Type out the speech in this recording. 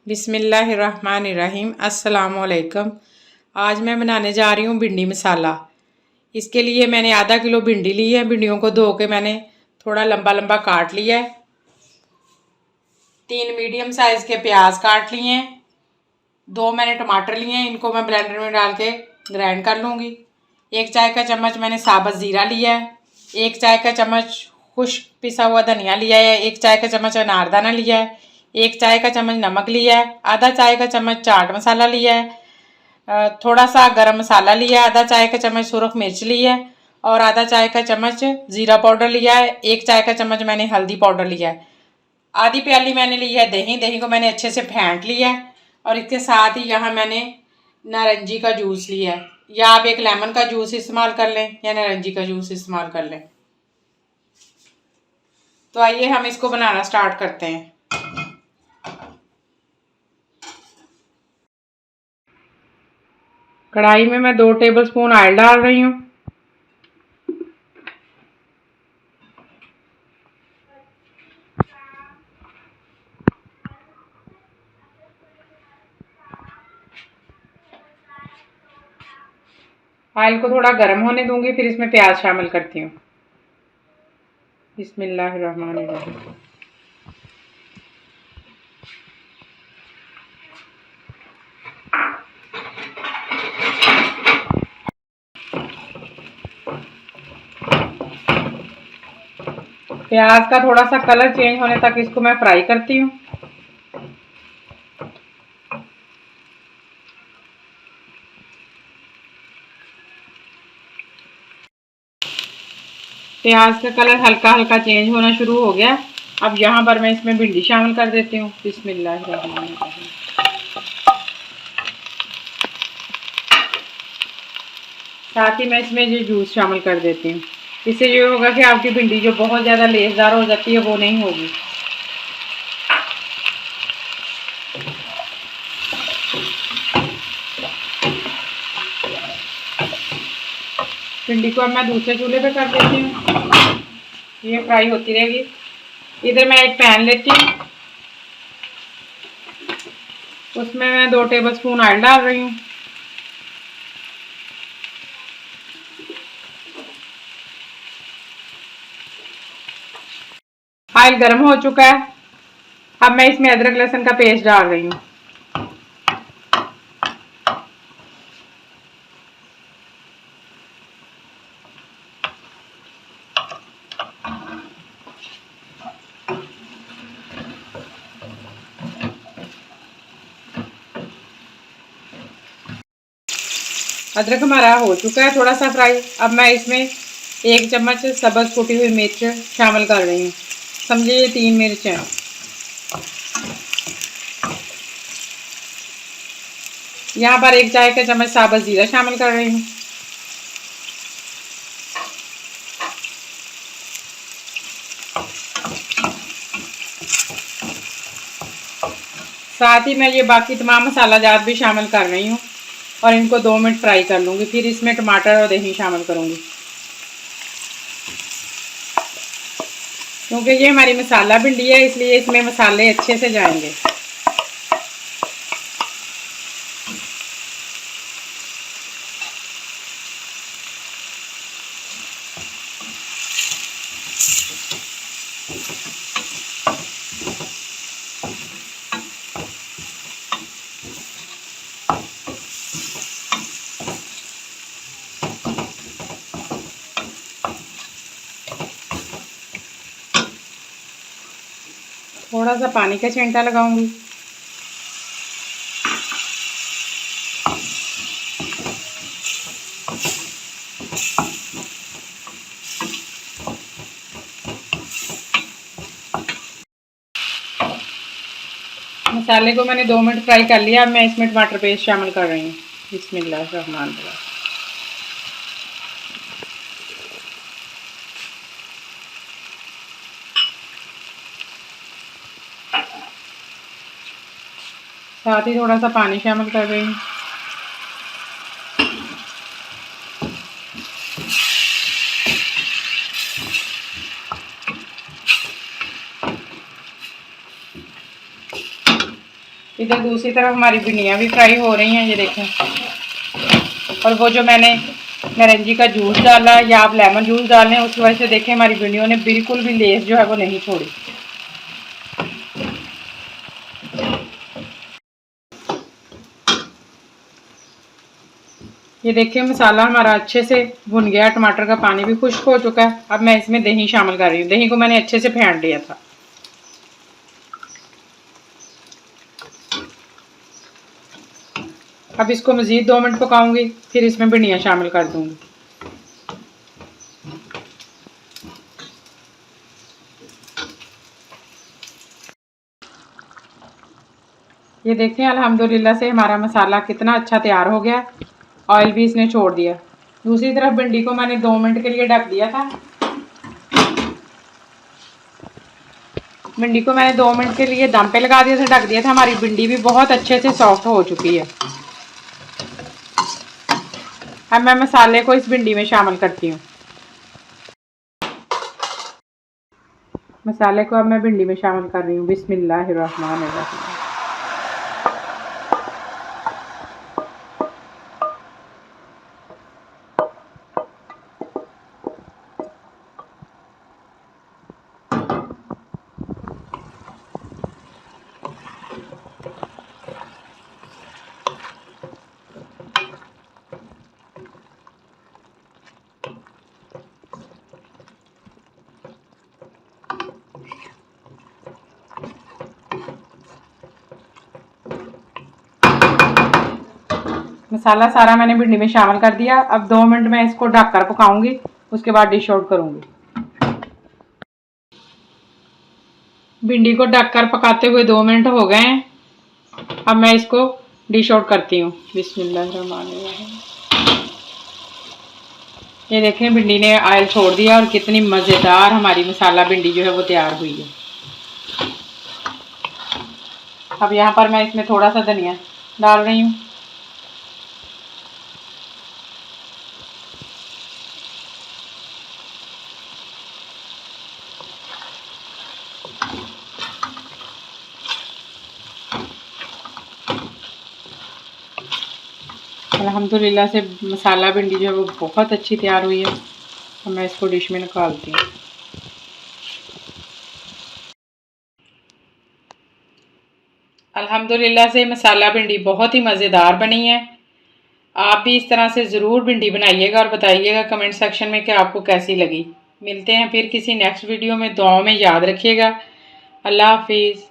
बिस्मिल्लाहिर्रहमानिर्रहीम। अस्सलामुअलैकुम। आज मैं बनाने जा रही हूँ भिंडी मसाला। इसके लिए मैंने आधा किलो भिंडी ली है। भिंडियों को धो के मैंने थोड़ा लंबा लंबा काट लिया है। 3 मीडियम साइज़ के प्याज काट लिए हैं। 2 मैंने टमाटर लिए हैं, इनको मैं ब्लेंडर में डाल के ग्राइंड कर लूँगी। 1 चाय का चम्मच मैंने साबुत ज़ीरा लिया है। 1 चाय का चम्मच खुश्क पिसा हुआ धनिया लिया है। 1 चाय का चम्मच अनारदाना लिया है। 1 चाय का चम्मच नमक लिया है। आधा चाय का चम्मच चाट मसाला लिया है। थोड़ा सा गरम मसाला लिया है। आधा चाय का चम्मच सुरख मिर्च ली है और आधा चाय का चम्मच ज़ीरा पाउडर लिया है। 1 चाय का चम्मच मैंने हल्दी पाउडर लिया है। आधी प्याली मैंने ली है दही। दही को मैंने अच्छे से फेंट लिया है और इसके साथ ही यहाँ मैंने नारंगी का जूस लिया है, या आप एक लेमन का जूस इस्तेमाल कर लें या नारंगी का जूस इस्तेमाल कर लें। तो आइए हम इसको बनाना स्टार्ट करते हैं। कढ़ाई में मैं 2 टेबलस्पून ऑयल डाल रही हूँ। ऑयल को थोड़ा गर्म होने दूंगी, फिर इसमें प्याज शामिल करती हूँ। बिस्मिल्लाहिर्रहमानिर्रहीम। प्याज का थोड़ा सा कलर चेंज होने तक इसको मैं फ्राई करती हूँ। प्याज का कलर हल्का हल्का चेंज होना शुरू हो गया। अब यहाँ पर मैं इसमें भिंडी शामिल कर देती हूँ। बिस्मिल्लाहिर्रहमानिर्रहीम। साथ ही मैं इसमें ये जूस शामिल कर देती हूँ। इससे ये होगा कि आपकी भिंडी जो बहुत ज़्यादा लेसदार हो जाती है वो नहीं होगी। भिंडी को अब मैं दूसरे चूल्हे पे कर देती हूँ, ये फ्राई होती रहेगी। इधर मैं एक पैन लेती हूँ, उसमें मैं 2 टेबलस्पून ऑयल डाल रही हूँ। ऑयल गर्म हो चुका है। अब मैं इसमें अदरक लहसुन का पेस्ट डाल रही हूँ। अदरक हमारा हो चुका है थोड़ा सा फ्राई। अब मैं इसमें 1 चम्मच सब्ज़ कुटी हुई मिर्च शामिल कर रही हूँ। समझिए ये 3 मिर्च हैं। यहाँ पर 1 चाय का चम्मच साबुत ज़ीरा शामिल कर रही हूँ। साथ ही मैं ये बाकी तमाम मसाला जात भी शामिल कर रही हूँ और इनको 2 मिनट फ्राई कर लूँगी। फिर इसमें टमाटर और दही शामिल करूँगी, क्योंकि ये हमारी मसाला भिंडी है इसलिए इसमें मसाले अच्छे से जाएंगे। थोड़ा सा पानी का छींटा लगाऊंगी। मसाले को मैंने 2 मिनट फ्राई कर लिया। अब मैं इसमें टमाटर पेस्ट शामिल कर रही हूँ। बिस्मिल्लाहिर्रहमानिर्रहीम। साथ ही थोड़ा सा पानी शामिल कर रही हूँ। इधर दूसरी तरफ हमारी भिंडियाँ भी फ्राई हो रही हैं, ये देखें। और वो जो मैंने नारंगी का जूस डाला या आप लेमन जूस डाल लें, उस वजह से देखें हमारी भिंडियों ने बिल्कुल भी लेस जो है वो नहीं छोड़ी। ये देखिए मसाला हमारा अच्छे से भुन गया, टमाटर का पानी भी खुश्क हो चुका है। अब मैं इसमें दही शामिल कर रही हूँ। दही को मैंने अच्छे से फेंट लिया था। अब इसको मज़ीद 2 मिनट पकाऊंगी, फिर इसमें भिंडियाँ शामिल कर दूंगी। ये देखें अल्हम्दुलिल्लाह से हमारा मसाला कितना अच्छा तैयार हो गया। ऑयल भी इसने छोड़ दिया। दूसरी तरफ भिंडी को मैंने 2 मिनट के लिए ढक दिया था। भिंडी को मैंने 2 मिनट के लिए दम पे लगा दिया था, ढक दिया था। हमारी भिंडी भी बहुत अच्छे से सॉफ्ट हो चुकी है। अब मैं मसाले को इस भिंडी में शामिल करती हूँ। मसाले को अब मैं भिंडी में शामिल कर रही हूँ। बिस्मिल्लाहिर्रहमानिर्रहीम। मसाला सारा मैंने भिंडी में शामिल कर दिया। अब 2 मिनट मैं इसको ढककर पकाऊंगी, उसके बाद डिश आउट करूंगी। भिंडी को ढककर पकाते हुए 2 मिनट हो गए हैं। अब मैं इसको डिश आउट करती हूँ। बिस्मिल्लाहिर्रहमानिर्रहीम। ये देखें भिंडी ने ऑयल छोड़ दिया और कितनी मज़ेदार हमारी मसाला भिंडी जो है वो तैयार हुई है। अब यहाँ पर मैं इसमें थोड़ा सा धनिया डाल रही हूँ। अल्हम्दुलिल्लाह से मसाला भिंडी जो है वो बहुत अच्छी तैयार हुई है। तो मैं इसको डिश में निकालती हूँ। अल्हम्दुलिल्लाह से मसाला भिंडी बहुत ही मज़ेदार बनी है। आप भी इस तरह से ज़रूर भिंडी बनाइएगा और बताइएगा कमेंट सेक्शन में कि आपको कैसी लगी। मिलते हैं फिर किसी नेक्स्ट वीडियो में। दुआओं में याद रखिएगा। अल्लाह हाफिज़।